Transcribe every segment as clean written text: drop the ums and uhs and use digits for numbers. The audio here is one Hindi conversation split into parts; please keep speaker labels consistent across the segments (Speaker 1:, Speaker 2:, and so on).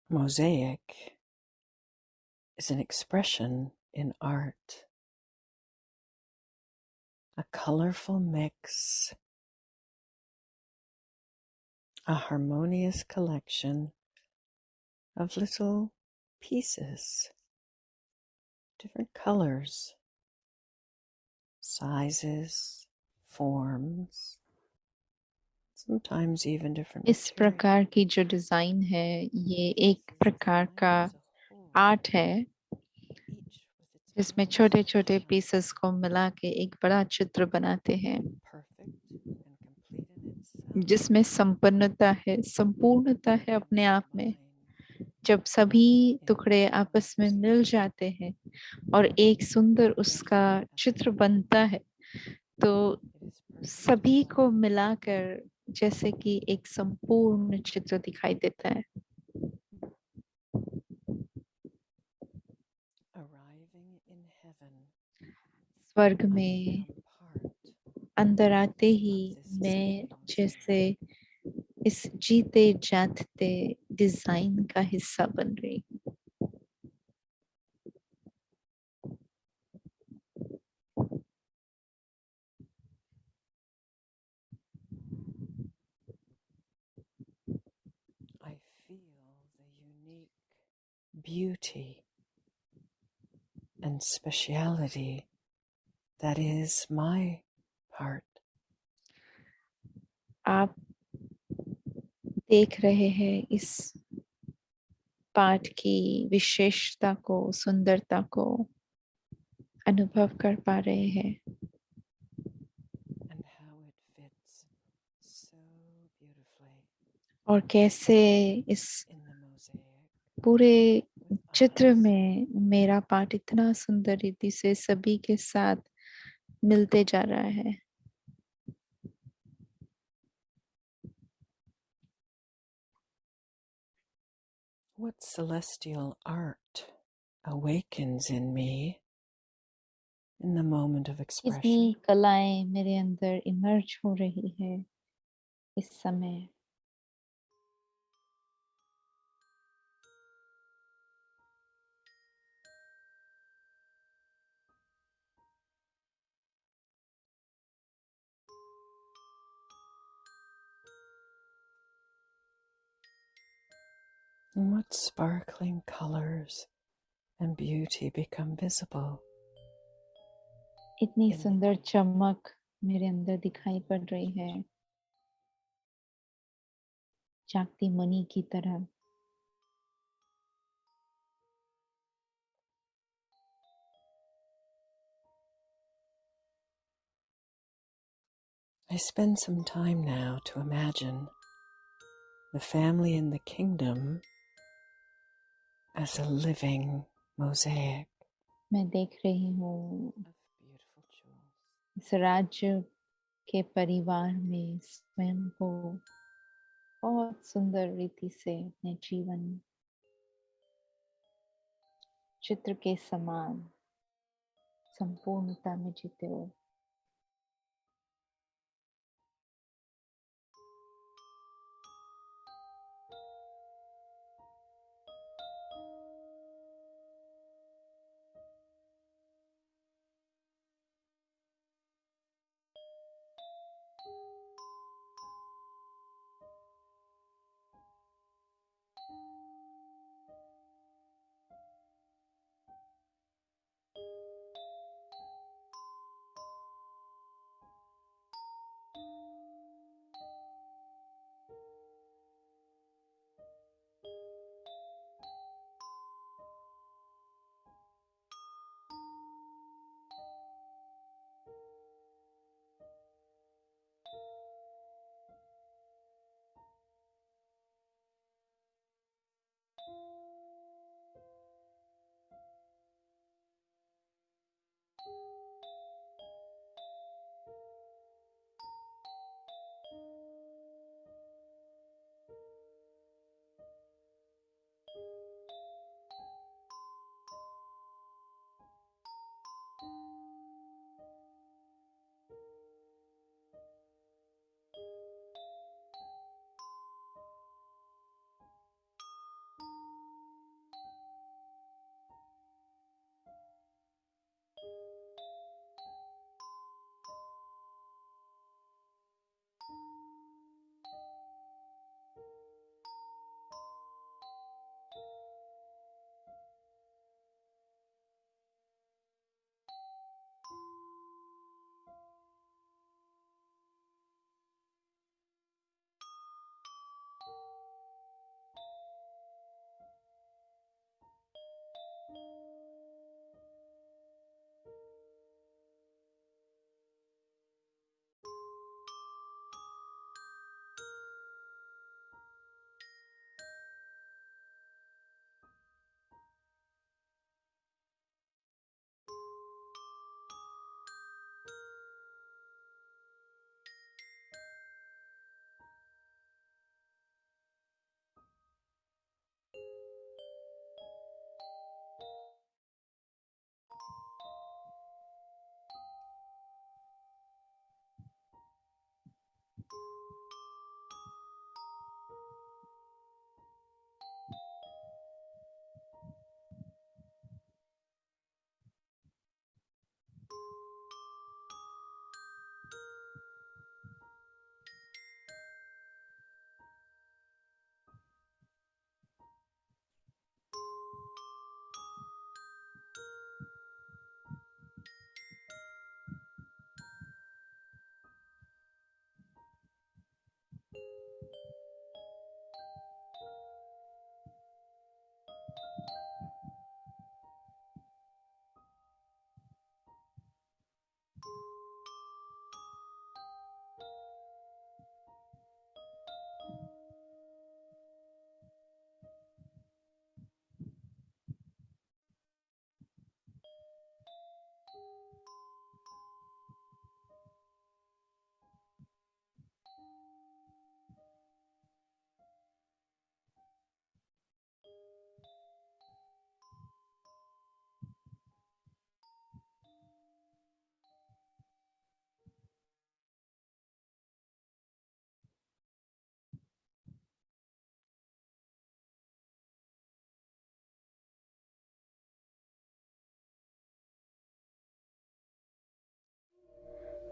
Speaker 1: Mosaic is an expression in art, a colorful mix, a harmonious collection of little pieces, different colors, sizes, forms, sometimes even different
Speaker 2: इस
Speaker 1: materials.
Speaker 2: प्रकार की जो डिजाइन है ये एक प्रकार का आर्ट है जिसमें छोटे छोटे पीसेस को मिला के एक बड़ा चित्र बनाते हैं जिसमें संपन्नता है, संपूर्णता है अपने आप में। जब सभी टुकड़े आपस में मिल जाते हैं और एक सुंदर उसका चित्र बनता है तो सभी को मिलाकर जैसे कि एक संपूर्ण चित्र दिखाई देता है। स्वर्ग में अंदर आते ही मैं जैसे इस जीते जागते डिजाइन का हिस्सा बन रही हूँ।
Speaker 1: I feel the unique beauty and speciality that is my part.
Speaker 2: आप देख रहे हैं इस पाठ की विशेषता को, सुंदरता को अनुभव कर पा रहे हैं
Speaker 1: And how it fits so beautifully
Speaker 2: और कैसे इस
Speaker 1: in the mosaic
Speaker 2: पूरे
Speaker 1: with
Speaker 2: चित्र
Speaker 1: us.
Speaker 2: में मेरा पाठ इतना सुंदर रीति से सभी के साथ मिलते जा रहा है।
Speaker 1: What celestial art awakens in me in the moment of
Speaker 2: कितनी
Speaker 1: expression?
Speaker 2: कलाएं मेरे अंदर इमर्ज हो रही है इस समय।
Speaker 1: And what sparkling colors and beauty become visible
Speaker 2: इतनी
Speaker 1: in the
Speaker 2: सुंदर
Speaker 1: moment.
Speaker 2: चमक मेरे अंदर दिखाई पड़ रही है जागती मणि की तरह।
Speaker 1: I spend some time now to imagine the family in the kingdom as a living mosaic
Speaker 2: मैं देख रही हूँ
Speaker 1: of beautiful jewels.
Speaker 2: इस राज्य के परिवार में स्वयं को बहुत सुंदर रीति से अपने जीवन चित्र के समान संपूर्णता में जीते हुए।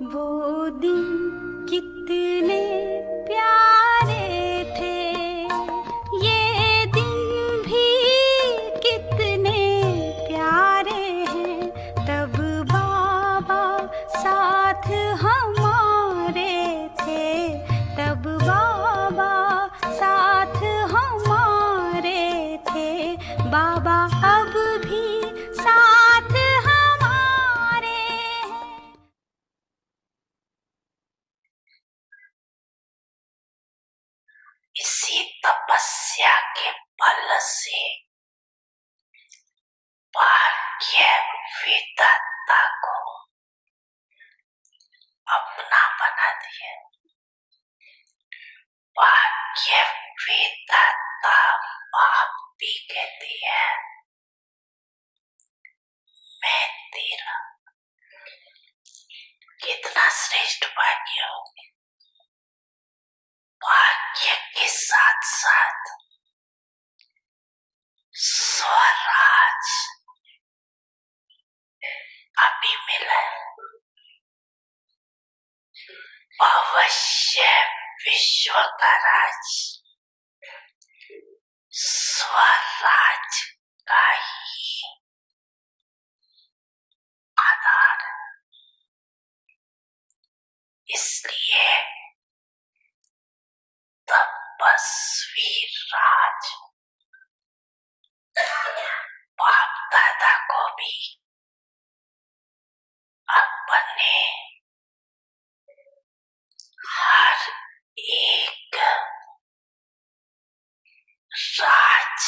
Speaker 3: वो दिन कितने प्यारे थे, ये दिन भी कितने प्यारे हैं। तब बाबा साथ हमारे थे, तब बाबा साथ हमारे थे। बाबा अब भी साथ हमारे हैं।
Speaker 4: इसी तपस्या के बल से भाग्य विधाता को अपना बना दिया। भाग्य विधाता बाप भी कहती है, मैं तेरा। कितना श्रेष्ठ भाग्य हो। भाग्य के साथ साथ स्वराज अभी मिला है। अवश्य विश्व का राज स्वराज का ही आधार है। इसलिए तपस्वी राज बाप दादा को भी अपने हर एक राज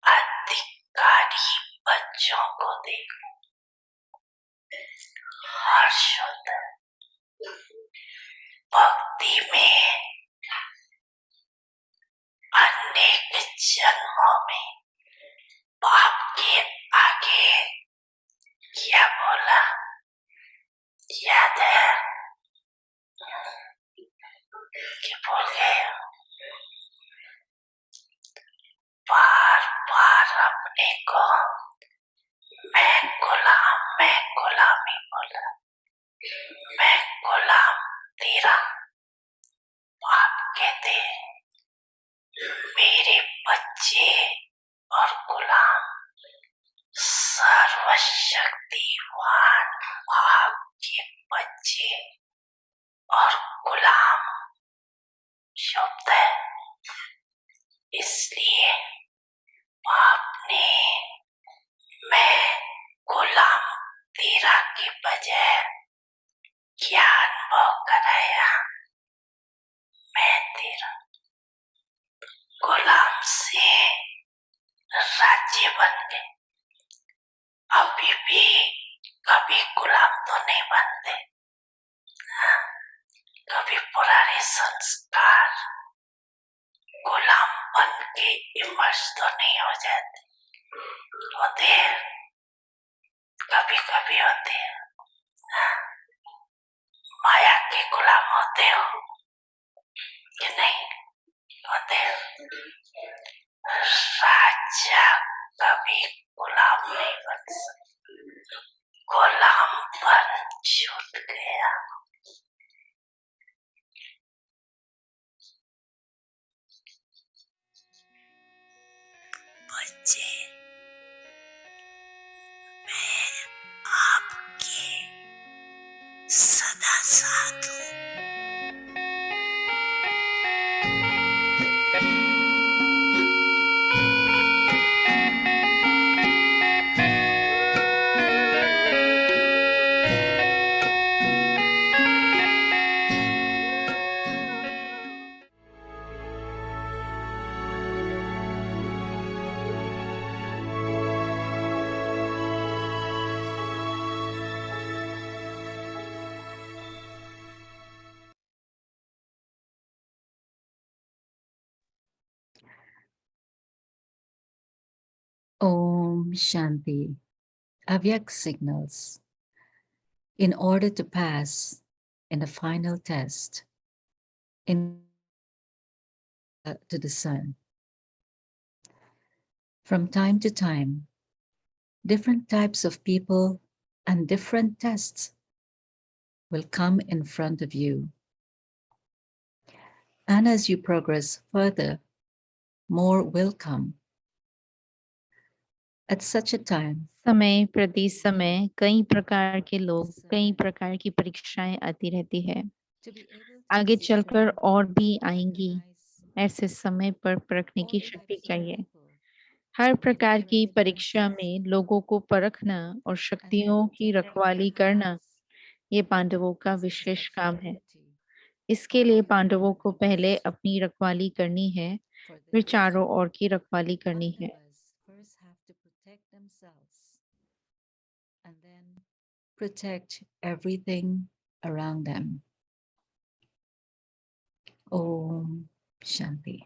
Speaker 4: अधिकारी बच्चों को देखो। हर्ष होता है। भक्ति में अनेक जन्मों में बाप के आगे क्या बोला याद है? क्या बोल गए? बार बार अपने को मैं गुलामी बोला। मैं गुलाम तेरा। बाप कहते मेरे बच्चे और गुलाम सर्वशक्तिवान बाप के बच्चे और गुलाम शब्द है। इसलिए बाप ने मैं गुलाम तेरा के बजाय क्या अनुभव कराया? मैं तेरा। गुलाम से राज्य बन गए। अभी भी कभी गुलाम तो नहीं बनते। कभी पुराने संस्कार गुलाम बन के इमर्स तो नहीं हो जाते। होते हैं, कभी कभी होते हैं। माया के गुलाम होते हो कि नहीं? होते हो। राजा कभी गुलाम नहीं बन सकता। गुलाम बन छूट गया। बच्चे, मैं आपके सदा साथ हूँ।
Speaker 5: Om Shanti. Avyak signals. In order to pass in the final test to the sun, from time to time, different types of people and different tests will come in front of you. And as you progress further, more will come. At such a time,
Speaker 2: समय प्रति समय कई प्रकार के लोग, कई प्रकार की परीक्षाएं आती रहती है,
Speaker 5: to be able to
Speaker 2: आगे चलकर
Speaker 5: discern
Speaker 2: और भी
Speaker 5: and
Speaker 2: आएंगी।
Speaker 5: recognize
Speaker 2: ऐसे समय पर परखने
Speaker 5: all
Speaker 2: की
Speaker 5: types
Speaker 2: शक्ति
Speaker 5: of
Speaker 2: चाहिए।
Speaker 5: people
Speaker 2: हर
Speaker 5: in
Speaker 2: प्रकार की
Speaker 5: order to
Speaker 2: परीक्षा
Speaker 5: protect
Speaker 2: में लोगों को परखना और
Speaker 5: and
Speaker 2: शक्तियों
Speaker 5: then
Speaker 2: की
Speaker 5: to
Speaker 2: रखवाली करना,
Speaker 5: recognize
Speaker 2: ये पांडवों का
Speaker 5: possession
Speaker 2: विशेष
Speaker 5: of
Speaker 2: काम है।
Speaker 5: divinity
Speaker 2: इसके लिए
Speaker 5: in
Speaker 2: पांडवों
Speaker 5: their
Speaker 2: को पहले
Speaker 5: hearts
Speaker 2: अपनी रखवाली करनी है,
Speaker 5: for
Speaker 2: फिर
Speaker 5: this.
Speaker 2: चारों ओर की रखवाली करनी है।
Speaker 5: Pandavas first have to protect themselves and then protect everything around them. Om Shanti.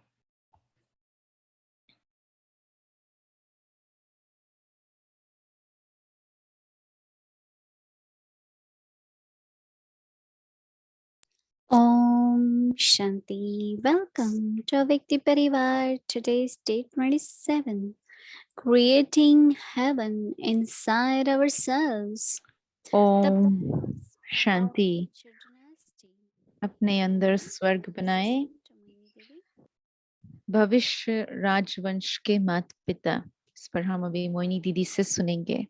Speaker 3: Om Shanti. Welcome to Vikti Parivar. Today's date 27. Creating heaven inside ourselves.
Speaker 2: Om Shanti. अपने अंदर स्वर्ग बनाए। भविष्य राजवंश के माता पिता। इस पर हम अभी मोहिनी दीदी से सुनेंगे।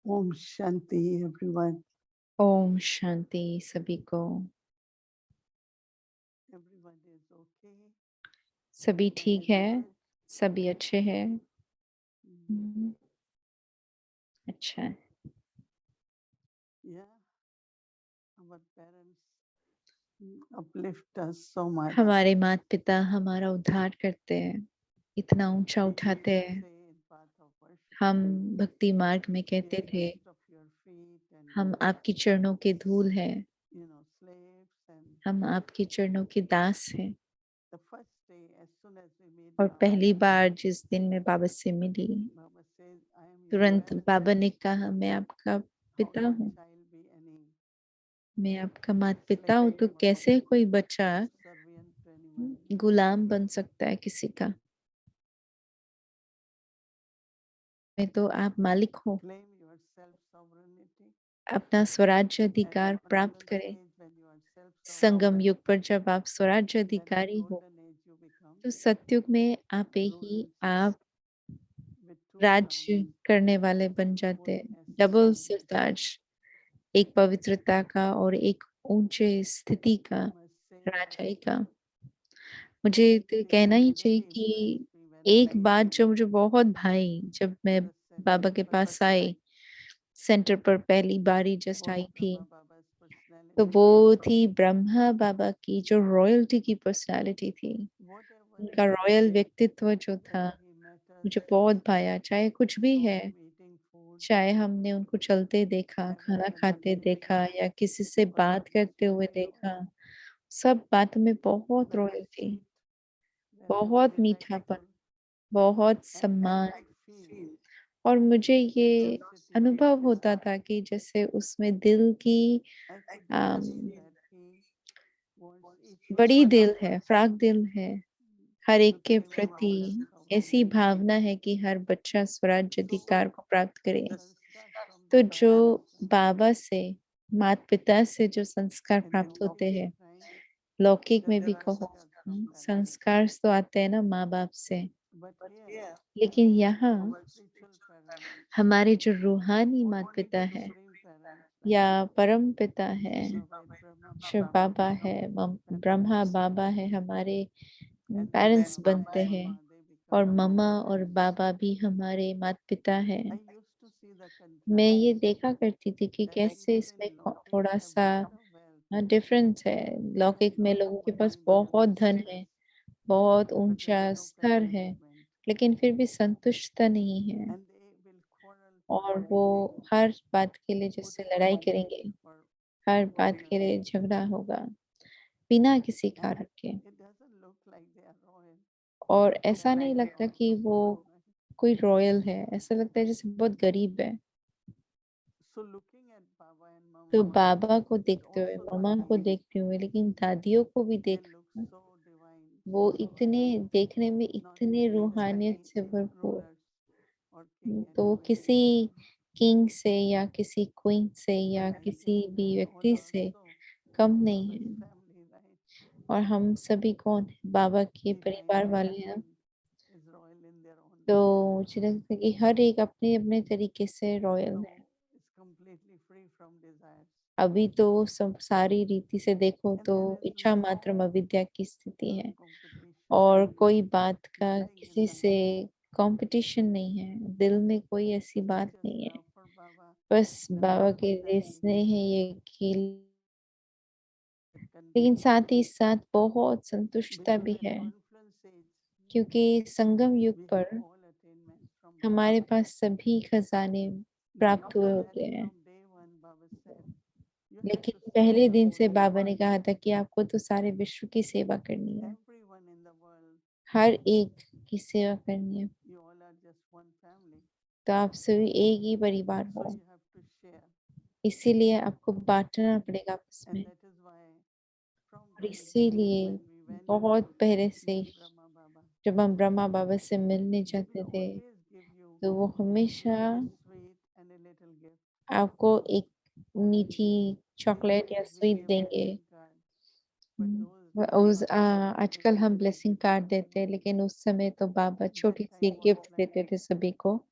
Speaker 6: Om Shanti, everyone.
Speaker 2: Om Shanti सभी को।
Speaker 6: Everyone is okay.
Speaker 2: सभी ठीक है,
Speaker 6: Everyone.
Speaker 2: सभी अच्छे हैं।
Speaker 6: Mm.
Speaker 2: अच्छा है।
Speaker 6: Yeah, our parents uplift us so much.
Speaker 2: हमारे माता पिता हमारा उद्धार करते हैं, इतना ऊंचा
Speaker 6: We
Speaker 2: उठाते
Speaker 6: used to
Speaker 2: हैं।
Speaker 6: say in path of worship,
Speaker 2: हम भक्ति मार्ग में
Speaker 6: we
Speaker 2: कहते
Speaker 6: are
Speaker 2: थे,
Speaker 6: dust of your feet and
Speaker 2: हम आपकी चरणों के धूल हैं,
Speaker 6: slaves. And
Speaker 2: हम आपके चरणों के दास हैं।
Speaker 6: the first day, as soon as we meet
Speaker 2: और
Speaker 6: Baba,
Speaker 2: पहली बार जिस दिन मैं बाबा से मिली,
Speaker 6: Baba says, I am your
Speaker 2: तुरंत
Speaker 6: parent.
Speaker 2: बाबा ने कहा, मैं आपका
Speaker 6: How
Speaker 2: पिता
Speaker 6: can
Speaker 2: हूँ,
Speaker 6: child be any
Speaker 2: मैं आपका माता पिता हूँ।
Speaker 6: slave
Speaker 2: तो
Speaker 6: or
Speaker 2: कैसे कोई बच्चा
Speaker 6: servant to anyone?
Speaker 2: गुलाम बन सकता है किसी का? मैं तो आप मालिक हो।
Speaker 6: Claim your self-sovereignty.
Speaker 2: अपना स्वराज्य
Speaker 6: At
Speaker 2: अधिकार
Speaker 6: the
Speaker 2: प्राप्त
Speaker 6: golden
Speaker 2: करें।
Speaker 6: age, when you are
Speaker 2: Sangam
Speaker 6: self-sovereign,
Speaker 2: युग पर जब आप स्वराज्य
Speaker 6: then in
Speaker 2: अधिकारी हो,
Speaker 6: golden age you become
Speaker 2: तो सतयुग में आप ही आप
Speaker 6: with two
Speaker 2: राज्य
Speaker 6: crowns,
Speaker 2: करने वाले बन जाते हैं। डबल सिरताज, एक पवित्रता का और एक ऊंचे स्थिति का,
Speaker 6: I must say that
Speaker 2: राजाई का। मुझे तो कहना ही चाहिए कि एक बात जो मुझे बहुत भाई, जब मैं बाबा के पास आई, सेंटर पर पहली बारी जस्ट आई थी, तो वो थी ब्रह्मा बाबा की जो रॉयल्टी की पर्सनालिटी थी। उनका रॉयल व्यक्तित्व जो था, मुझे बहुत भाया। चाहे कुछ भी है, चाहे हमने उनको चलते देखा, खाना खाते देखा या किसी से बात करते हुए देखा, सब बातों में बहुत रॉयल थी, बहुत मीठापन, बहुत सम्मान। और मुझे ये अनुभव होता था कि जैसे उसमें दिल की बड़ी दिल है, फ्राक दिल है, हर एक के प्रति ऐसी भावना है कि हर बच्चा स्वराज्य अधिकार को प्राप्त करे। तो जो बाबा से, माता पिता से जो संस्कार प्राप्त होते हैं, लौकिक में भी कहो, संस्कार तो आते हैं ना माँ बाप से, लेकिन यहाँ हमारे जो रूहानी माता पिता है या परम पिता है, शिव बाबा है, ब्रह्मा बाबा है, हमारे पेरेंट्स बनते हैं। और मम्मा और बाबा भी हमारे माता पिता हैं। मैं ये देखा करती थी कि कैसे इसमें थोड़ा सा डिफरेंस है। लौकिक में लोगों के पास बहुत धन है, बहुत ऊंचा स्तर है, लेकिन फिर भी संतुष्टता नहीं है। और वो हर बात के लिए जिससे लड़ाई करेंगे, हर बात के लिए झगड़ा होगा बिना किसी कारण के। और ऐसा नहीं लगता कि वो कोई रॉयल है, ऐसा लगता है जैसे बहुत गरीब है। तो बाबा को देखते हुए, मम्मा को देखते हुए, लेकिन दादियों को भी देखना, वो इतने देखने में इतने रूहानियत से भरपूर, तो किसी किंग से या किसी क्वीन से या किसी भी व्यक्ति से कम नहीं है। और हम सभी कौन है? बाबा के परिवार वाले हैं। तो मुझे लगता है कि हर एक अपने अपने तरीके से रॉयल है। अभी तो सब सारी रीति से देखो तो इच्छा मात्र अविद्या की स्थिति है, और कोई बात का किसी से कंपटीशन नहीं है, दिल में कोई ऐसी बात नहीं है। बस बाबा के लिए स्नेह है ये कि, लेकिन साथ ही साथ बहुत संतुष्टता भी है, क्योंकि संगम युग पर हमारे पास सभी खजाने प्राप्त हुए होते हैं। लेकिन पहले दिन से बाबा ने कहा था कि आपको तो सारे विश्व की सेवा करनी है, हर एक की सेवा करनी है। तो आप सभी एक ही परिवार हो, इसीलिए आपको बांटना पड़ेगा आपस में। और इसीलिए बहुत पहले से जब हम ब्रह्मा बाबा से मिलने जाते थे, तो वो हमेशा आपको एक मीठी चॉकलेट या स्वीट देंगे। आजकल हम ब्लेसिंग कार्ड देते हैं, लेकिन उस समय तो बाबा छोटी सी एक गिफ्ट देते थे सभी को।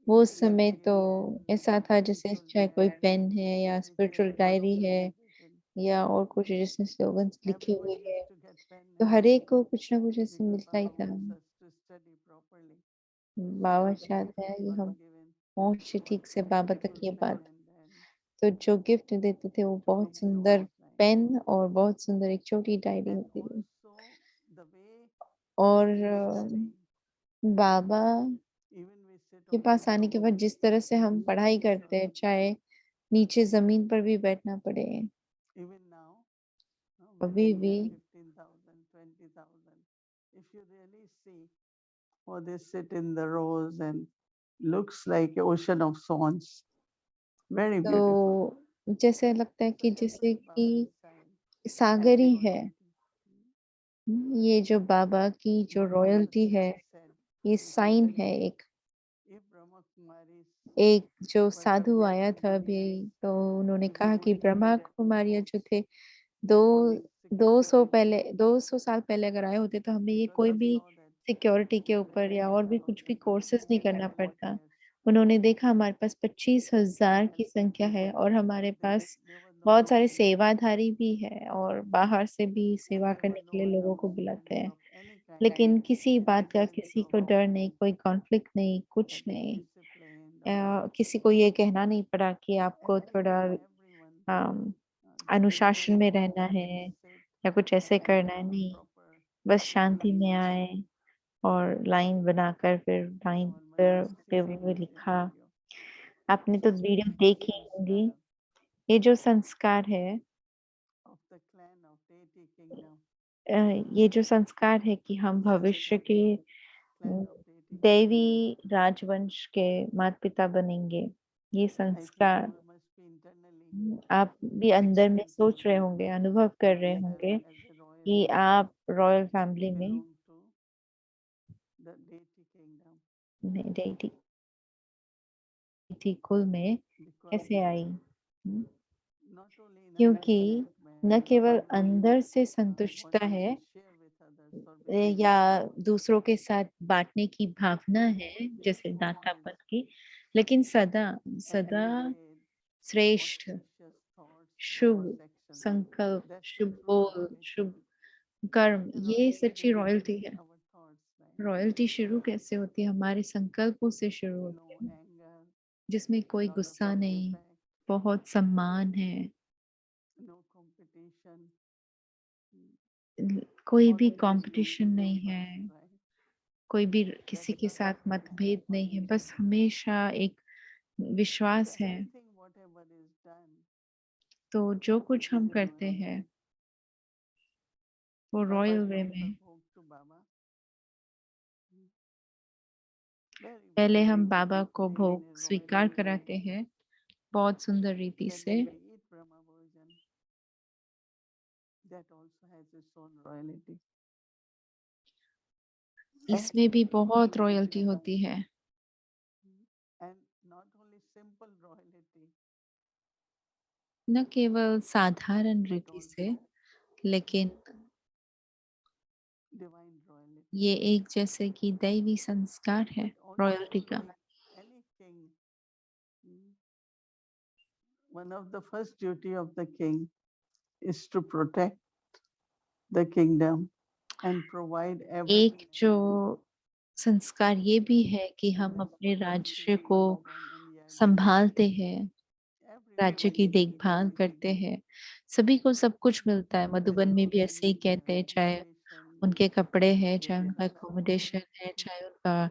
Speaker 2: वो समय तो ऐसा था जैसे चाहे कोई पेन है या स्पिरिचुअल डायरी है या और कुछ जिसमें स्लोगन्स लिखे हुए हैं, तो हर एक को कुछ ना कुछ ऐसे मिलता ही था। बाबा चाहते हैं कि हम पहुंचे ठीक से बाबा तक ये बात। तो जो गिफ्ट देते थे वो बहुत सुंदर पेन और बहुत सुंदर एक छोटी डायरी होती थी। और बाबा के पास आने के बाद जिस तरह से हम पढ़ाई करते हैं, चाहे नीचे जमीन पर भी बैठना पड़े, अभी भी
Speaker 6: or they sit in the rows and looks like an ocean of swans. Very beautiful.
Speaker 2: तो जैसे लगता है कि जैसे कि सागर ही है। ये जो बाबा की जो रॉयल्टी है, ये साइन है। एक जो साधु आया था अभी, तो उन्होंने कहा कि ब्रह्मा कुमारियां जो थे, दो 200 साल पहले अगर आए होते तो हमें ये कोई भी सिक्योरिटी के ऊपर या और भी कुछ भी कोर्सेज नहीं करना पड़ता। उन्होंने देखा हमारे पास 25,000 की संख्या है और हमारे पास बहुत सारे सेवाधारी भी है और बाहर से भी सेवा करने के लिए लोगों को बुलाते हैं, लेकिन किसी बात का किसी को डर नहीं, कोई कॉन्फ्लिक्ट नहीं, कुछ नहीं। किसी को ये कहना नहीं पड़ा कि आपको थोड़ा अम, अनुशासन में रहना है या कुछ ऐसे करना है, नहीं। बस शांति में आए और लाइन बनाकर फिर लाइन पर टेबल में लिखा। आपने तो वीडियो देखी होंगी। ये जो संस्कार है, ये जो संस्कार है कि हम भविष्य के दैवी राजवंश के माता पिता बनेंगे, ये संस्कार आप भी अंदर में सोच रहे होंगे, अनुभव कर रहे होंगे कि आप रॉयल फैमिली में डेटी कुल में कैसे आई। क्योंकि न केवल अंदर से संतुष्टता है या दूसरों के साथ बांटने की भावना है जैसे दातापन की, लेकिन सदा सदा श्रेष्ठ, शुभ संकल्प, शुभ बोल, शुभ कर्म, ये सच्ची रॉयल्टी है। रॉयल्टी शुरू कैसे होती है? हमारे संकल्पों से शुरू होती है, जिसमें कोई गुस्सा नहीं, बहुत सम्मान है, कोई भी कंपटीशन नहीं है, कोई भी किसी के साथ मतभेद नहीं है, बस हमेशा एक विश्वास है,
Speaker 6: Everything, whatever is done,
Speaker 2: तो जो कुछ
Speaker 6: it
Speaker 2: हम
Speaker 6: is in
Speaker 2: करते
Speaker 6: royal
Speaker 2: हैं
Speaker 6: way.
Speaker 2: वो
Speaker 6: Baba
Speaker 2: royal way
Speaker 6: shows the
Speaker 2: में।
Speaker 6: bhog to Baba. Very,
Speaker 2: पहले
Speaker 6: very
Speaker 2: हम बाबा को
Speaker 6: beautifully in
Speaker 2: भोग
Speaker 6: a
Speaker 2: स्वीकार
Speaker 6: royal way.
Speaker 2: कराते हैं बहुत सुंदर रीति
Speaker 6: Then
Speaker 2: से।
Speaker 6: when we eat Brahma Bhojan, that also has its own royalty.
Speaker 2: इसमें भी
Speaker 6: Everything
Speaker 2: बहुत
Speaker 6: is
Speaker 2: रॉयल्टी
Speaker 6: done.
Speaker 2: होती है,
Speaker 6: And not only simple royalty,
Speaker 2: न केवल साधारण
Speaker 6: but
Speaker 2: रीति से,
Speaker 6: also
Speaker 2: लेकिन
Speaker 6: divine royalty.
Speaker 2: ये एक जैसे कि दैवी संस्कार है
Speaker 6: But also,
Speaker 2: रॉयल्टी का।
Speaker 6: like any king, one of the first duty of the king is to protect the kingdom and provide everything.
Speaker 2: एक जो संस्कार ये भी है कि हम अपने राज्य को संभालते हैं, राज्य की देखभाल करते हैं, सभी को सब कुछ मिलता है। मधुबन में भी ऐसे ही कहते हैं, चाहे उनके कपड़े हैं, चाहे उनका एकोमोडेशन है, चाहे उनका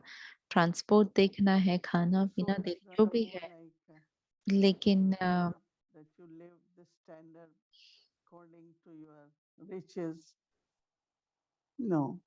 Speaker 2: ट्रांसपोर्ट देखना है, खाना पीना देख जो भी है, लेकिन
Speaker 6: that you live the standard according to your riches. No.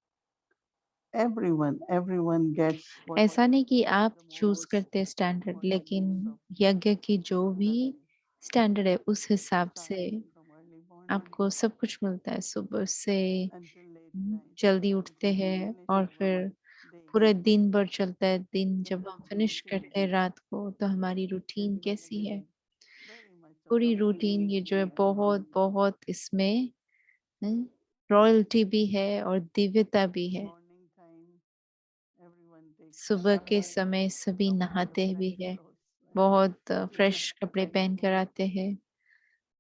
Speaker 6: Everyone gets
Speaker 2: ऐसा नहीं कि आप
Speaker 6: the
Speaker 2: चूज
Speaker 6: most
Speaker 2: करते स्टैंडर्ड,
Speaker 6: important
Speaker 2: लेकिन
Speaker 6: piece of
Speaker 2: यज्ञ की जो भी
Speaker 6: life.
Speaker 2: स्टैंडर्ड है उस हिसाब से
Speaker 6: Starting from early morning
Speaker 2: आपको सब कुछ मिलता है। सुबह से
Speaker 6: until late night,
Speaker 2: जल्दी उठते
Speaker 6: until you
Speaker 2: हैं
Speaker 6: finish
Speaker 2: और
Speaker 6: your
Speaker 2: फिर
Speaker 6: day.
Speaker 2: पूरे दिन भर चलता है। दिन
Speaker 6: Then
Speaker 2: जब
Speaker 6: the
Speaker 2: हम फिनिश
Speaker 6: routine
Speaker 2: करते हैं रात को, तो हमारी रूटीन कैसी है? पूरी रूटीन ये जो है बहुत बहुत इसमें रॉयल्टी भी है और दिव्यता भी है।
Speaker 6: morning time, everyone takes
Speaker 2: सुबह के
Speaker 6: shower,
Speaker 2: समय सभी
Speaker 6: come with
Speaker 2: नहाते
Speaker 6: the
Speaker 2: भी
Speaker 6: fresh
Speaker 2: है,
Speaker 6: clothes, right?
Speaker 2: बहुत फ्रेश कपड़े पहन कर आते हैं।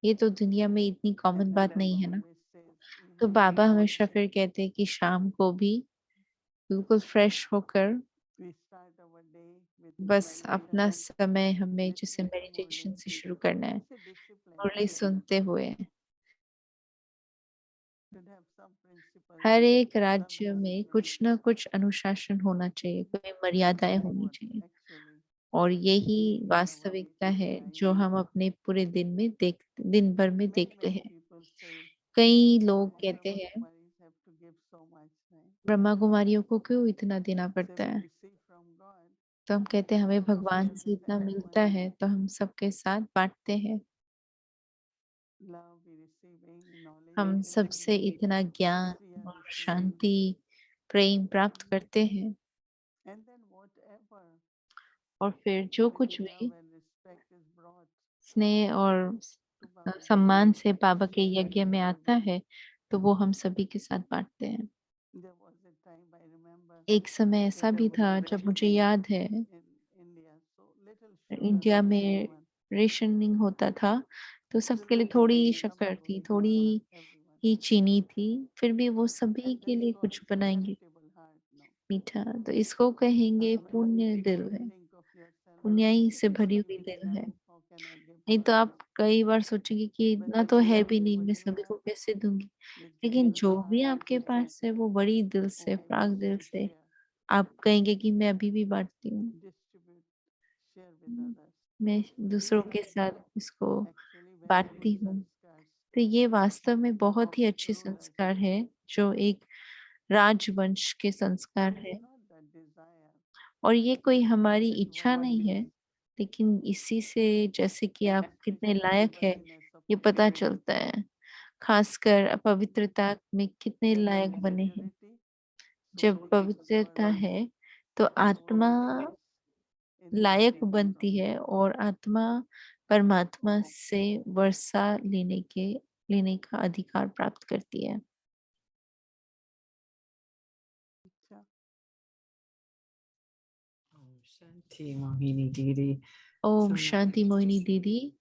Speaker 2: ये तो दुनिया में इतनी कॉमन
Speaker 6: And
Speaker 2: बात
Speaker 6: Baba
Speaker 2: नहीं है ना।
Speaker 6: always says,
Speaker 2: तो
Speaker 6: evening
Speaker 2: बाबा
Speaker 6: also,
Speaker 2: हमेशा फिर कहते हैं कि शाम को भी बिल्कुल फ्रेश होकर
Speaker 6: we start our day with
Speaker 2: बस अपना
Speaker 6: meditation,
Speaker 2: समय हमें जैसे
Speaker 6: listening to
Speaker 2: मेडिटेशन
Speaker 6: Murli.
Speaker 2: से शुरू करना है,
Speaker 6: It's a discipline.
Speaker 2: मुरली सुनते हुए।
Speaker 6: Should have some principles,
Speaker 2: हर एक
Speaker 6: some
Speaker 2: राज्य में
Speaker 6: discipline.
Speaker 2: कुछ न कुछ अनुशासन होना चाहिए, कोई मर्यादाएं
Speaker 6: That's
Speaker 2: होनी
Speaker 6: what
Speaker 2: चाहिए,
Speaker 6: actually
Speaker 2: और यही
Speaker 6: in our
Speaker 2: वास्तविकता
Speaker 6: day-to-day
Speaker 2: है
Speaker 6: life.
Speaker 2: जो हम अपने पूरे दिन भर में देखते
Speaker 6: Many
Speaker 2: हैं।
Speaker 6: people say,
Speaker 2: कई लोग
Speaker 6: why
Speaker 2: कहते
Speaker 6: Brahma
Speaker 2: हैं
Speaker 6: Kumaris have to give so much, right?
Speaker 2: Brahma कुमारियों को क्यों इतना देना
Speaker 6: Say
Speaker 2: पड़ता
Speaker 6: we
Speaker 2: है?
Speaker 6: receive from God,
Speaker 2: तो हम कहते हैं हमें
Speaker 6: so
Speaker 2: भगवान
Speaker 6: share
Speaker 2: से
Speaker 6: with
Speaker 2: इतना मिलता
Speaker 6: everyone.
Speaker 2: है तो हम सबके साथ बांटते हैं।
Speaker 6: Love we receiving, knowledge
Speaker 2: हम
Speaker 6: we
Speaker 2: सबसे
Speaker 6: receiving,
Speaker 2: इतना ज्ञान
Speaker 6: peace we are
Speaker 2: और
Speaker 6: receiving.
Speaker 2: शांति प्रेम प्राप्त करते हैं,
Speaker 6: And then whatever
Speaker 2: और फिर जो
Speaker 6: with
Speaker 2: कुछ
Speaker 6: love
Speaker 2: भी
Speaker 6: and respect is brought
Speaker 2: स्नेह और
Speaker 6: to Baba,
Speaker 2: सम्मान से
Speaker 6: we
Speaker 2: बाबा के
Speaker 6: share
Speaker 2: यज्ञ
Speaker 6: with
Speaker 2: में आता
Speaker 6: everyone.
Speaker 2: है, तो वो हम सभी के साथ बांटते हैं।
Speaker 6: There was a time I remember
Speaker 2: एक समय ऐसा
Speaker 6: when there
Speaker 2: भी
Speaker 6: was
Speaker 2: था जब मुझे
Speaker 6: rationing
Speaker 2: याद है,
Speaker 6: in India, so little sugar
Speaker 2: India
Speaker 6: for
Speaker 2: में
Speaker 6: everyone.
Speaker 2: रेशनिंग होता था, तो
Speaker 6: So
Speaker 2: सबके लिए
Speaker 6: we
Speaker 2: थोड़ी
Speaker 6: made some
Speaker 2: शक्कर थी,
Speaker 6: sweets
Speaker 2: थोड़ी
Speaker 6: for everyone.
Speaker 2: ही चीनी थी, फिर भी वो सभी
Speaker 6: And
Speaker 2: के
Speaker 6: this
Speaker 2: लिए
Speaker 6: was
Speaker 2: कुछ बनाएंगे
Speaker 6: charitable heart, no?
Speaker 2: मीठा। तो इसको कहेंगे पुण्य दिल है,
Speaker 6: Think of yourself,
Speaker 2: पुण्याई से भरी
Speaker 6: I
Speaker 2: हुई
Speaker 6: really
Speaker 2: दिल है।
Speaker 6: have, how can I give
Speaker 2: नहीं
Speaker 6: to
Speaker 2: तो
Speaker 6: others?
Speaker 2: आप कई बार सोचेंगे कि
Speaker 6: But
Speaker 2: इतना
Speaker 6: with
Speaker 2: तो है
Speaker 6: love
Speaker 2: भी
Speaker 6: and
Speaker 2: नहीं, मैं
Speaker 6: what you
Speaker 2: सभी को
Speaker 6: have,
Speaker 2: कैसे दूंगी।
Speaker 6: with
Speaker 2: लेकिन
Speaker 6: generous
Speaker 2: जो भी
Speaker 6: heart,
Speaker 2: आपके
Speaker 6: you say,
Speaker 2: पास है वो बड़ी दिल
Speaker 6: and
Speaker 2: से,
Speaker 6: I
Speaker 2: प्राक
Speaker 6: choose
Speaker 2: दिल
Speaker 6: to
Speaker 2: से
Speaker 6: share,
Speaker 2: आप कहेंगे कि मैं अभी भी बांटती हूँ,
Speaker 6: distribute, share with others.
Speaker 2: मैं
Speaker 6: These
Speaker 2: दूसरों
Speaker 6: are
Speaker 2: के साथ इसको
Speaker 6: actually very
Speaker 2: बांटती
Speaker 6: good
Speaker 2: हूँ।
Speaker 6: sanskars
Speaker 2: तो ये वास्तव में बहुत
Speaker 6: of
Speaker 2: ही अच्छे
Speaker 6: rulers.
Speaker 2: संस्कार है, जो एक राजवंश के संस्कार
Speaker 6: It
Speaker 2: है।
Speaker 6: is not the desire,
Speaker 2: और ये कोई हमारी
Speaker 6: that
Speaker 2: इच्छा
Speaker 6: one
Speaker 2: नहीं
Speaker 6: day
Speaker 2: है, लेकिन इसी से जैसे कि आप कितने
Speaker 6: experience the
Speaker 2: लायक है
Speaker 6: worthiness of
Speaker 2: ये पता
Speaker 6: purity.
Speaker 2: चलता है, खासकर पवित्रता में कितने
Speaker 6: When
Speaker 2: लायक
Speaker 6: there is
Speaker 2: बने हैं।
Speaker 6: purity,
Speaker 2: जब
Speaker 6: soul is
Speaker 2: पवित्रता
Speaker 6: worthy.
Speaker 2: है तो
Speaker 6: Soul
Speaker 2: आत्मा
Speaker 6: becomes
Speaker 2: लायक
Speaker 6: inheriting
Speaker 2: बनती
Speaker 6: from
Speaker 2: है,
Speaker 6: God.
Speaker 2: और आत्मा परमात्मा से वर्षा लेने का अधिकार प्राप्त करती है।
Speaker 6: अच्छा,
Speaker 1: Om Shanti Mohini Didi.
Speaker 2: Om
Speaker 1: So
Speaker 2: Shanti
Speaker 1: nice to
Speaker 2: Mohini
Speaker 1: see
Speaker 2: दीदी,
Speaker 1: you.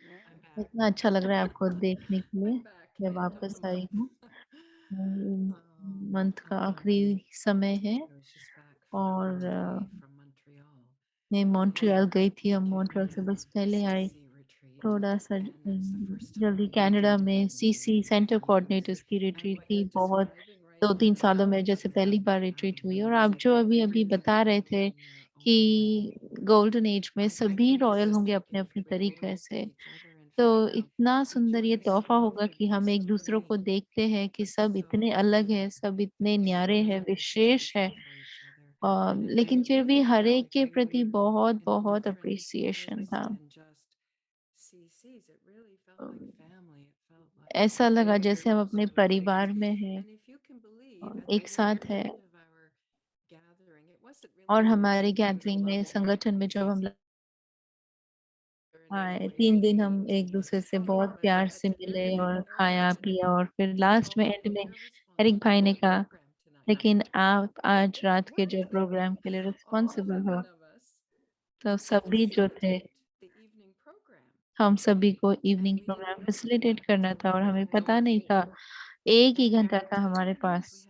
Speaker 1: I'm back.
Speaker 2: इतना अच्छा लग रहा है आपको देखने के लिए।
Speaker 1: I'm back.
Speaker 2: मैं
Speaker 1: End of
Speaker 2: वापस
Speaker 1: the
Speaker 2: आई
Speaker 1: month.
Speaker 2: हूँ। मंथ का आखिरी समय है,
Speaker 1: I was just back from
Speaker 2: और
Speaker 1: Monday from Montreal.
Speaker 2: मैं मॉन्ट्रियल गई थी, हम मॉन्ट्रियल से बस पहले
Speaker 1: Canada
Speaker 2: आए।
Speaker 1: CC retreat.
Speaker 2: थोड़ा सा
Speaker 1: And that's the first time
Speaker 2: जल्दी
Speaker 1: I've been
Speaker 2: कनाडा
Speaker 1: to
Speaker 2: में CC
Speaker 1: Canada
Speaker 2: centre
Speaker 1: in
Speaker 2: coordinators
Speaker 1: years.
Speaker 2: की
Speaker 1: And
Speaker 2: रिट्रीट थी,
Speaker 1: just
Speaker 2: बहुत
Speaker 1: driving right
Speaker 2: 2-3
Speaker 1: now
Speaker 2: सालों में
Speaker 1: to
Speaker 2: जैसे पहली बार रिट्रीट हुई। और आप जो
Speaker 1: CC
Speaker 2: अभी
Speaker 1: retreat
Speaker 2: बता रहे
Speaker 1: in
Speaker 2: थे कि गोल्डन एज में सभी रॉयल होंगे अपने अपने तरीके से। तो इतना सुंदर ये तोहफा होगा कि हम एक दूसरों को देखते हैं कि सब इतने अलग हैं, सब इतने न्यारे हैं, विशेष है। लेकिन फिर भी हर एक के प्रति बहुत बहुत अप्रिसिएशन था। अम, ऐसा लगा जैसे हम अपने परिवार में हैं और एक साथ है। और हमारे गैदरिंग में, संगठन में जब हम आए 3 दिन हम एक दूसरे से बहुत प्यार से मिले और खाया पिया, और फिर लास्ट में एंड में एरिक भाई ने कहा, लेकिन आप आज रात के जो प्रोग्राम के लिए रिस्पॉन्सिबल हो, तो सभी जो थे, हम सभी को इवनिंग प्रोग्राम फैसिलिटेट करना था और हमें पता नहीं था, 1 ही घंटा था हमारे पास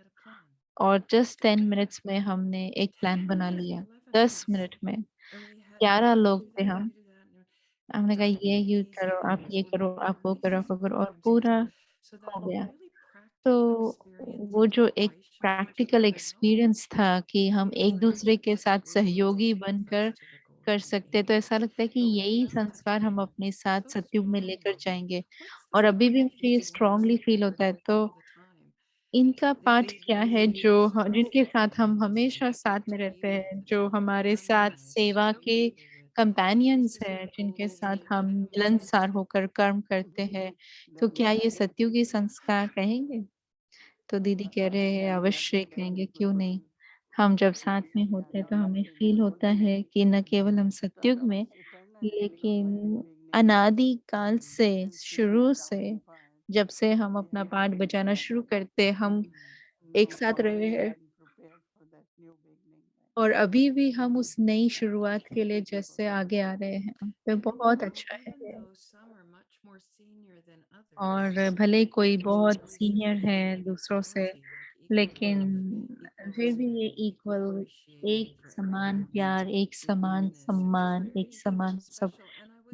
Speaker 2: और जस्ट 10 मिनट्स में हमने एक प्लान बना लिया। 10 मिनट में 11 लोग थे हम। हमने कहा ये करो, आप ये करो, आप वो करो, आप वो करो, और पूरा हो गया। तो वो जो एक प्रैक्टिकल एक्सपीरियंस था कि हम एक दूसरे के साथ सहयोगी बनकर कर सकते, तो ऐसा लगता है कि यही संस्कार हम अपने साथ सतयुग में लेकर जाएंगे। और अभी भी मुझे ये स्ट्रांगली फील होता है। तो इनका पाठ क्या है जो जिनके साथ हम हमेशा साथ में रहते हैं, जो हमारे साथ सेवा के कंपेनियंस हैं, जिनके साथ हम मिलनसार होकर कर्म करते हैं, तो क्या ये सत्युगी संस्कार कहेंगे? तो दीदी कह रहे हैं अवश्य कहेंगे, क्यों नहीं। हम जब साथ में होते हैं तो हमें फील होता है कि न केवल हम सत्युग में, लेकिन अनादि काल से, शुरू से, जब से हम अपना पाठ बजाना शुरू करते हम एक साथ रहे हैं। और अभी भी हम उस नई शुरुआत के लिए जैसे आगे आ रहे हैं, तो बहुत अच्छा है ये। और भले ही कोई बहुत सीनियर है दूसरों से, लेकिन फिर भी ये इक्वल, एक समान प्यार, एक समान सम्मान, एक समान सब,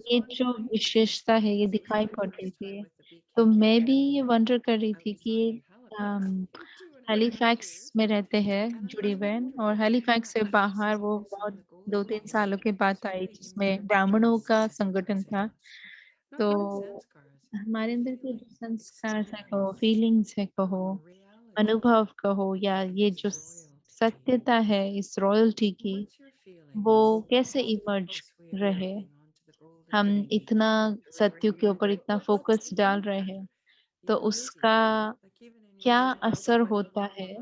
Speaker 2: ये जो विशेषता है ये दिखाई पड़ रही थी। तो मैं भी ये वंडर कर रही थी कि हैलिफैक्स में रहते हैं जुड़ी बहन, और हैलिफैक्स से बाहर वो बहुत 2-3 सालों के बाद आई, जिसमें ब्राह्मणों का संगठन था। तो हमारे अंदर के जो संस्कार है कहो, फीलिंग्स है कहो, अनुभव कहो, या ये जो सत्यता है इस रॉयल्टी की, वो कैसे इमर्ज रहे। हम इतना सत्य के ऊपर इतना फोकस डाल रहे हैं, तो उसका क्या असर होता है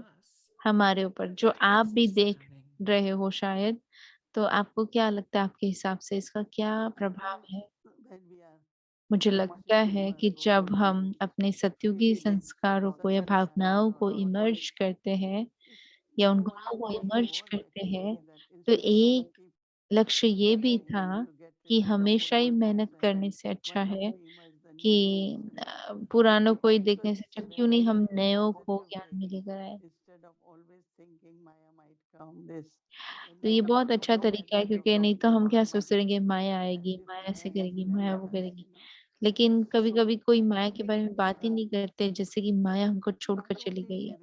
Speaker 2: हमारे ऊपर, जो आप भी देख रहे हो शायद। तो आपको क्या लगता है, आपके हिसाब से इसका क्या प्रभाव है? मुझे लगता है कि जब हम अपने सत्युगी संस्कारों को या भावनाओं को इमर्ज करते हैं, या उन गुणों को इमर्ज करते हैं, तो एक लक्ष्य ये भी था कि हमेशा ही मेहनत करने से अच्छा है कि पुरानों को ही देखने से अच्छा क्यों नहीं हम नयों को ज्ञान में लेकर आए। तो ये बहुत अच्छा तरीका है, क्योंकि नहीं तो हम क्या सोचते रहेंगे, माया आएगी, माया ऐसे करेगी, माया वो करेगी। लेकिन कभी कभी कोई माया के बारे में बात ही नहीं करते, जैसे कि माया हमको छोड़कर चली गई है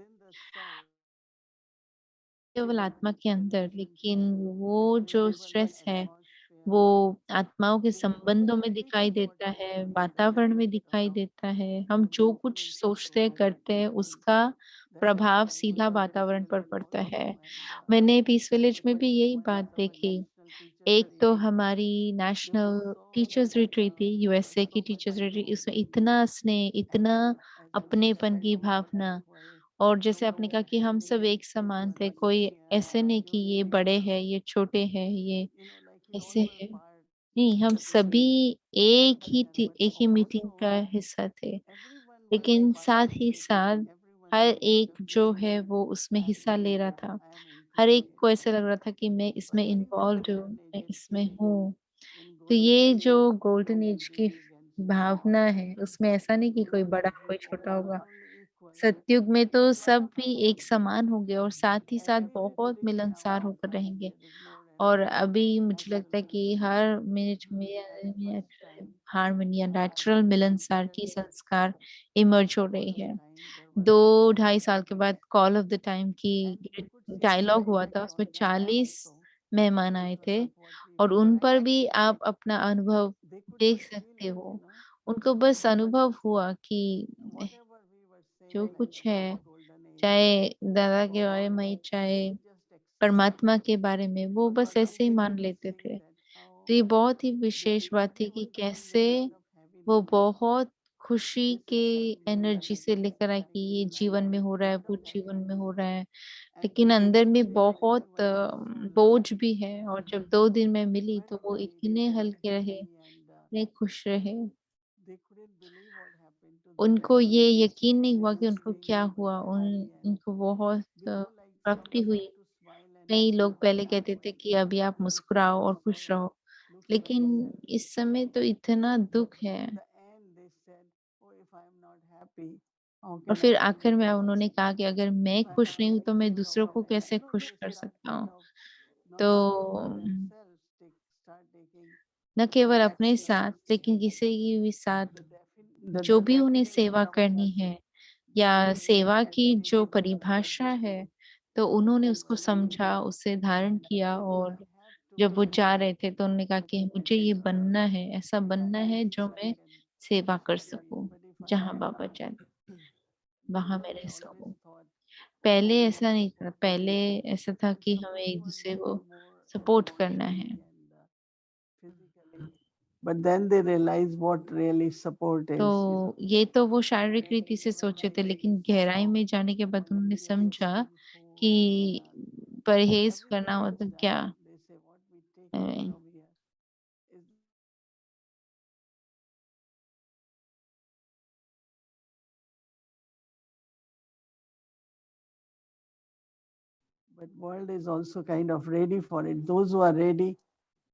Speaker 2: केवल आत्मा के अंदर, लेकिन वो जो स्ट्रेस है वो आत्माओं के संबंधों में दिखाई देता है, वातावरण में दिखाई देता है। हम जो कुछ सोचते हैं करते हैं, उसका प्रभाव सीधा वातावरण पर पड़ता है। मैंने पीस विलेज में भी यही बात देखी। एक तो हमारी नेशनल टीचर्स रिट्रीट थी, यूएसए की टीचर्स रिट्रीट, इसमें इतना स्नेह, इतना अपनेपन की भावना। और जैसे आपने कहा कि हम सब एक समान थे, कोई ऐसे नहीं कि ये बड़े हैं, ये छोटे हैं, ये ऐसे है। नहीं, हम सभी एक ही मीटिंग का हिस्सा थे, लेकिन साथ ही साथ हर एक जो है वो उसमें हिस्सा ले रहा था। हर एक को ऐसा लग रहा था कि मैं इसमें इन्वॉल्व हूँ, मैं इसमें हूँ। तो ये जो गोल्डन एज की भावना है, उसमें ऐसा नहीं कि कोई बड़ा कोई छोटा होगा। सतयुग में तो सब भी एक समान होंगे और साथ ही साथ बहुत मिलनसार होकर रहेंगे। और अभी मुझे लगता है कि हर मिनट में हारमोनी या नेचुरल मिलनसार की संस्कार इमर्ज हो रही है। 2-2.5 साल के बाद कॉल ऑफ द टाइम की डायलॉग हुआ था, उसमें 40 मेहमान आए थे और उन पर भी आप अपना अनुभव देख सकते हो। उनको बस अनुभव हुआ कि जो कुछ है, चाहे दादा के बारे में, चाहे परमात्मा के बारे में, वो बस ऐसे ही मान लेते थे। तो ये बहुत ही विशेष बात थी कि कैसे वो बहुत खुशी के एनर्जी से लेकर आए कि ये जीवन में हो रहा है, वो जीवन में हो रहा है। लेकिन अंदर में बहुत बोझ भी है, और जब 2 दिन में मिली तो वो इतने हल्के रहे, इतने खुश रहे। उनको ये यकीन नहीं हुआ कि उनको क्या हुआ। उनको बहुत प्राप्ति हुई। कई लोग पहले कहते थे कि अभी आप मुस्कुराओ और खुश रहो, लेकिन इस समय तो इतना दुःख है। और फिर आखिर में उन्होंने कहा कि अगर मैं खुश नहीं हूँ तो मैं दूसरों को कैसे खुश कर सकता हूँ। तो न केवल अपने साथ, लेकिन किसी की भी साथ जो भी उन्हें सेवा करनी है, या सेवा की जो परिभाषा है, तो उन्होंने उसको समझा, उसे धारण किया। और जब वो जा रहे थे तो उन्होंने कहा कि मुझे ये बनना है, ऐसा बनना है जो मैं सेवा कर सकूं, जहाँ बाबा जाए वहां मैं रह सकूं। पहले ऐसा नहीं था। पहले ऐसा था कि हमें एक दूसरे को सपोर्ट करना है।
Speaker 6: But then they realize what really support is.
Speaker 2: तो ये तो वो शारीरिक रीति से सोचे थे, लेकिन गहराई में जाने के बाद उन्होंने समझा कि परहेज करना मतलब क्या है।
Speaker 6: But world is also kind of ready for it. Those who are ready,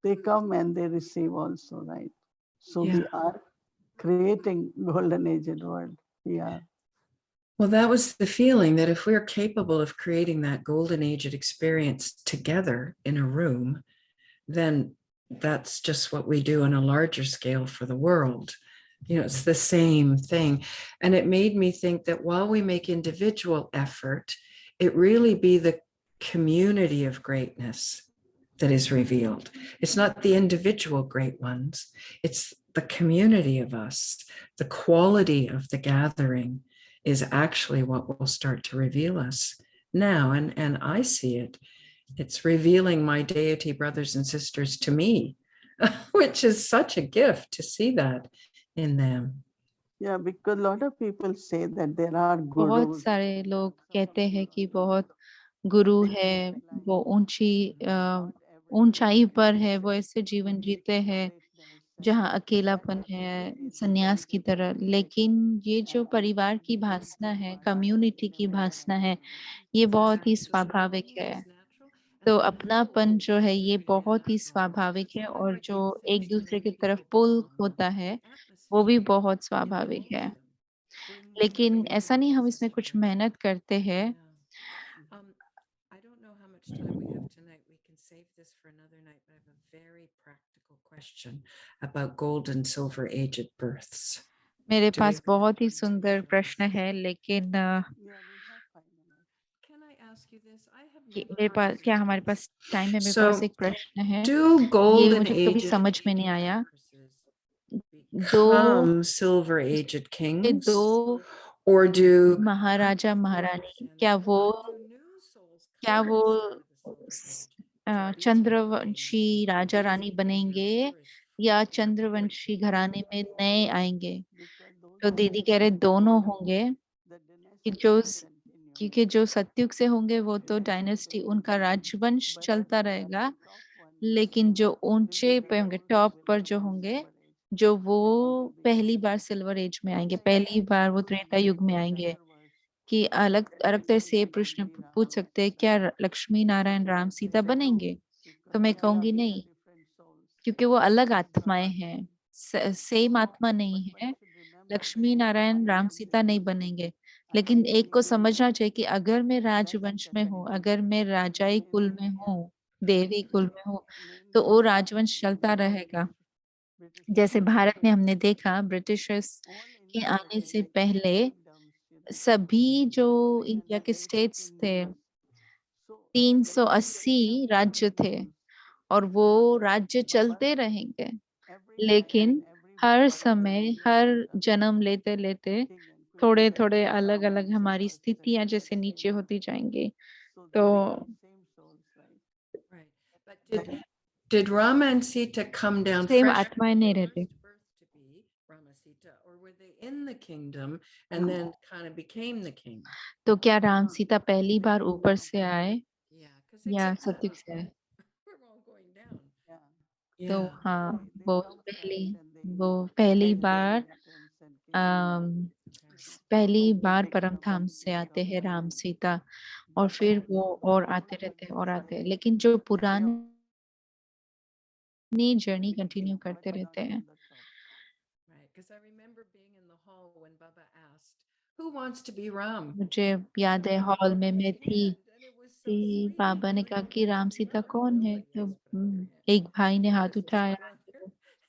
Speaker 6: they come and they receive also, right? So we are creating golden aged world. We are.
Speaker 1: Well, that was the feeling that if we're capable of creating that golden aged experience together in a room, then that's just what we do on a larger scale for the world. You know, it's the same thing. And it made me think that while we make individual effort, it really be the community of greatness that is revealed. It's not the individual great ones, it's the community of us. The quality of the gathering is actually what will start to reveal us now. And I see it. It's revealing my deity brothers and sisters to me, which is such a gift to see that in them.
Speaker 6: Yeah, because a lot of people say that there are
Speaker 2: बहुत
Speaker 6: gurus.
Speaker 2: सारे लोग कहते हैं कि बहुत गुरु है, वो ऊंचाई पर है, वो ऐसे जीवन जीते हैं जहाँ अकेलापन है, सन्यास की तरह। लेकिन ये जो परिवार की भावना है, कम्युनिटी की भावना है, ये बहुत ही स्वाभाविक है। तो अपनापन जो है ये बहुत ही स्वाभाविक है, और जो एक दूसरे की तरफ पुल होता है वो भी बहुत स्वाभाविक है। लेकिन ऐसा नहीं हम इसमें कुछ मेहनत करते हैं।
Speaker 1: I don't know how much time we have tonight. We can save this for another night, but I have a very practical question about gold and silver aged births.
Speaker 2: मेरे
Speaker 1: Do we
Speaker 2: पास
Speaker 1: have
Speaker 2: बहुत ही
Speaker 1: time to
Speaker 2: सुंदर
Speaker 1: finish?
Speaker 2: प्रश्न है, लेकिन
Speaker 6: Yeah, we have 5 minutes.
Speaker 1: Can I ask you this? I have
Speaker 2: कि
Speaker 1: never
Speaker 2: मेरे
Speaker 1: heard
Speaker 2: पास
Speaker 1: this
Speaker 2: क्या हमारे
Speaker 1: twice.
Speaker 2: पास टाइम है? मेरे
Speaker 1: So,
Speaker 2: पास एक प्रश्न है,
Speaker 1: do
Speaker 2: ये
Speaker 1: golden
Speaker 2: मुझे कभी
Speaker 1: aged
Speaker 2: समझ में नहीं आया। दो
Speaker 1: become silver aged
Speaker 2: ये
Speaker 1: kings,
Speaker 2: दो
Speaker 1: or do
Speaker 2: महाराजा महारानी, क्या वो चंद्रवंशी राजा रानी बनेंगे, या चंद्रवंशी घराने में नए आएंगे? तो दीदी कह रहे दोनों होंगे, कि क्योंकि जो सतयुग से होंगे वो तो डायनेस्टी, उनका राजवंश चलता रहेगा। लेकिन जो ऊंचे पे होंगे, टॉप पर जो होंगे, जो वो पहली बार सिल्वर एज में आएंगे, पहली बार वो त्रेता युग में आएंगे। कि अलग अलग तरह से प्रश्न पूछ सकते हैं, क्या लक्ष्मी नारायण राम सीता बनेंगे? तो मैं कहूंगी नहीं, क्योंकि वो अलग आत्माएं हैं, सेम आत्मा नहीं है। लक्ष्मी नारायण राम सीता नहीं बनेंगे। लेकिन एक को समझना चाहिए कि अगर मैं राजवंश में हूँ, अगर मैं राजाई कुल में हूँ, देवी कुल में हूँ, तो वो राजवंश चलता रहेगा। जैसे भारत में हमने देखा ब्रिटिशर्स के आने से पहले सभी जो इंडिया के स्टेट्स थे, 380 राज्य थे, और वो राज्य चलते रहेंगे, लेकिन हर समय हर जन्म लेते लेते थोड़े थोड़े अलग अलग हमारी स्थितियां जैसे नीचे होती जाएंगी। तो
Speaker 1: Right. But did Rama and Sita come down
Speaker 2: same
Speaker 1: fresh
Speaker 2: आत्माएं
Speaker 1: from
Speaker 2: नहीं
Speaker 1: their
Speaker 2: रहते।
Speaker 1: first birth to be Rama Sita, or were they in the kingdom and then kind of became the king?
Speaker 2: तो क्या राम सीता पहली बार ऊपर से आए
Speaker 1: Yeah, because they
Speaker 2: या
Speaker 1: said,
Speaker 2: सत्युग से आए?
Speaker 1: we're all going down.
Speaker 2: तो
Speaker 1: Yeah.
Speaker 2: हाँ, वो पहली बार पहली बार परम धाम से आते हैं राम सीता, और फिर वो और आते रहते हैं और आते हैं, लेकिन जो पुरानी जर्नी कंटिन्यू करते रहते हैं।
Speaker 1: Right, because I remember being in the hall when Baba asked, "Who wants to be Ram?"
Speaker 2: मुझे याद है हॉल में मैं थी
Speaker 1: And it was so
Speaker 2: कि
Speaker 1: sweet.
Speaker 2: बाबा ने
Speaker 1: Like,
Speaker 2: कहा
Speaker 1: who
Speaker 2: कि
Speaker 1: wants
Speaker 2: Ram
Speaker 1: to be
Speaker 2: Sita
Speaker 1: Ram? And
Speaker 2: कौन
Speaker 1: girls
Speaker 2: है,
Speaker 1: like
Speaker 2: तो
Speaker 1: this put up their hand.
Speaker 2: एक भाई ने हाथ
Speaker 1: This is
Speaker 2: उठाया,
Speaker 1: down there.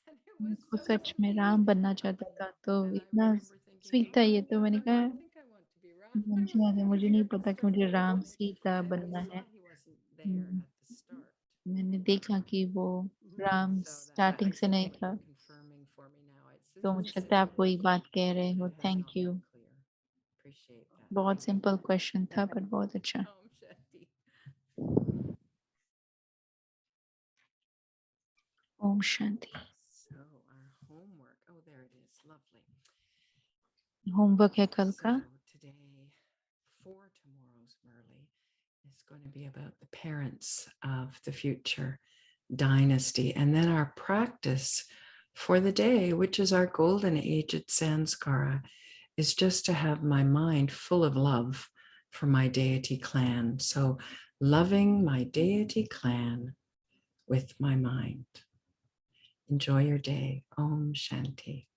Speaker 1: And it
Speaker 2: वो
Speaker 1: was so
Speaker 2: सच में
Speaker 1: sweet.
Speaker 2: राम बनना चाहता था, तो
Speaker 1: And I
Speaker 2: इतना
Speaker 1: remember thinking,
Speaker 2: स्वीट था ये। तो मैंने
Speaker 1: I
Speaker 2: कहा
Speaker 1: don't think I want to be Ram. I
Speaker 2: मुझे
Speaker 1: want
Speaker 2: याद
Speaker 1: to
Speaker 2: है,
Speaker 1: be
Speaker 2: मुझे नहीं
Speaker 1: here to
Speaker 2: पता कि
Speaker 1: start
Speaker 2: मुझे
Speaker 1: with.
Speaker 2: Ram Sita
Speaker 1: And we
Speaker 2: बनना है।
Speaker 1: saw he wasn't there at the start.
Speaker 2: मैंने देखा कि वो Ram
Speaker 1: So that,
Speaker 2: starting
Speaker 1: I
Speaker 2: से नहीं
Speaker 1: think
Speaker 2: था।
Speaker 1: you're confirming for me now. It's
Speaker 2: तो मुझे लगता है आप वही बात कह रहे हो।
Speaker 1: it has
Speaker 2: thank
Speaker 1: not
Speaker 2: you.
Speaker 1: been clear. Appreciate that.
Speaker 2: बहुत
Speaker 1: Thank you.
Speaker 2: सिंपल क्वेश्चन था पर बहुत अच्छा।
Speaker 1: Om Shanti.
Speaker 2: Om Shanti.
Speaker 1: So our homework. Oh, there it is. Lovely.
Speaker 2: Homework है कल का।
Speaker 1: So today, for tomorrow's Murli, is going to be about the parents of the future dynasty. And then our practice for the day, which is our golden age at Sanskara, is just to have my mind full of love for my deity clan. So loving my deity clan with my mind. Enjoy your day. Om Shanti.